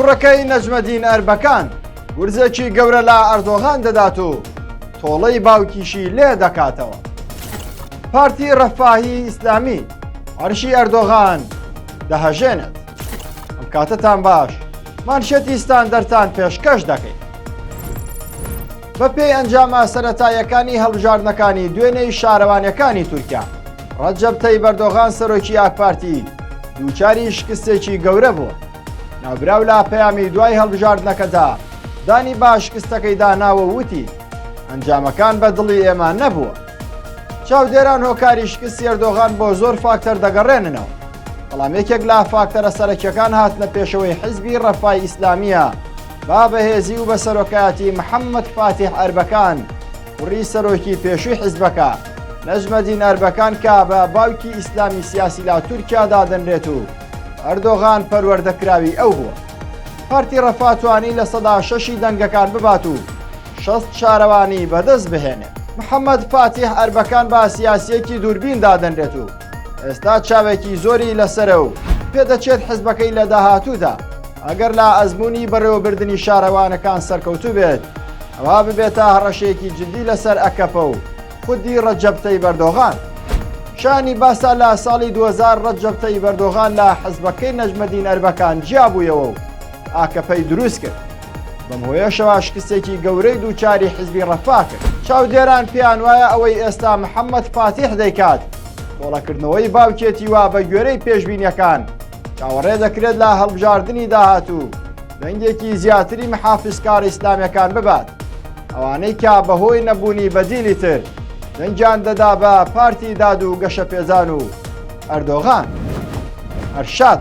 کوڕەکەی نەجمەدین ئەربەکان گورزێکی گەورە لە ئەردۆغان دەدات و تۆڵەی باوکیشی لێ دەکاتەوە. پارتی ڕەفاهی ئیسلامی عەرشی ئەردۆغان دەهەژێنێت. ئەم کاتتان باش، مانشێتی ستاندەرتان پێشکەش دەکەین. بە پێی ئەنجامە سەرەتاییەکانی هەڵبژاردنەکانی دوێنەی شارەوانیەکانی تورکیا، ڕەجەب تەیب ئەردۆغان سەرۆکی ئاک پارتی دووچاری شکستێکی گەورە بووە. ناوبراو لە پەیامی دوای هەڵبژاردنەکەدا دانی با شکستەکەی داناوە وتی ئەنجامەکان بە دڵی ئێمە نەبووە. چاودێران هۆکاری شکستی ئەردۆغان بۆ زۆر فاکتەر دەگەڕێننەوە، بەڵام یەکێک لە فاکتەرە سەرەکیەکان هاتنە پێشەوەی حیزبی ڕەفای ئیسلامیە با بەهێزی و بە سەرۆکایەتی محەممەد فاتیح ئەربەکان کوڕی سەرۆکی پێشووی حیزبەکە نەجمەدین ئەربەکان کە بە باوکی ئیسلامی سیاسی لا تورکیادا دەنرێت و ئەردۆغان پەروەردەکراوی ئەو بووە. پارتی ڕەفا توانی لە سەدا 6 دەنگەکان ببات و 6 شارەوانی بەدەست بهێنێت. محەممەد فاتیح ئەربەکان بە سیاسیەکی دووربیندا دەنرێت و ئێستا چاوێکی زۆری لەسرە و پێدەچێت حیزبەکەی لە داهاتوودا ئەگەر لە ئەزمموی بەڕێوەبردننی شارەوانەکان سەرکەوتوو بێت، ئەوا ببێتە هەڕەشەیەکی جددی لەسەر ئەکەپە و خودی ڕەجەب تەیب ئەردۆغان. شانی باسا لە ساڵی 2000 ڕەجەب تەیب ئەردۆغان لە حیزبەکەی نەجمەدین ئەربەکان جیابوویەوە و ئاکەپەی دروست کرد. بەم هۆیەشەوە شکستێکی گەورەی دووچاری حیزبی ڕەفا کرد. چاودێران پێیان وایە ئەوەی ئێستا محەممەد فاتیح دەیکات تۆڵەکردنەوەی باوکێتی وا بە گوێرەی پێشبینیەکان چاوەڕێ دەکرێت لە هەڵبژاردننی داهاتوو دەنگێکی زیاتری محافزکار ئیسلامیەکان ببات، ئەوانەی کا بەهۆی نەبوونی بەدیلی تر دەنگیان دەدا بە پارتی داد و گەشەپێزان و ئەردۆغان. هەرشاد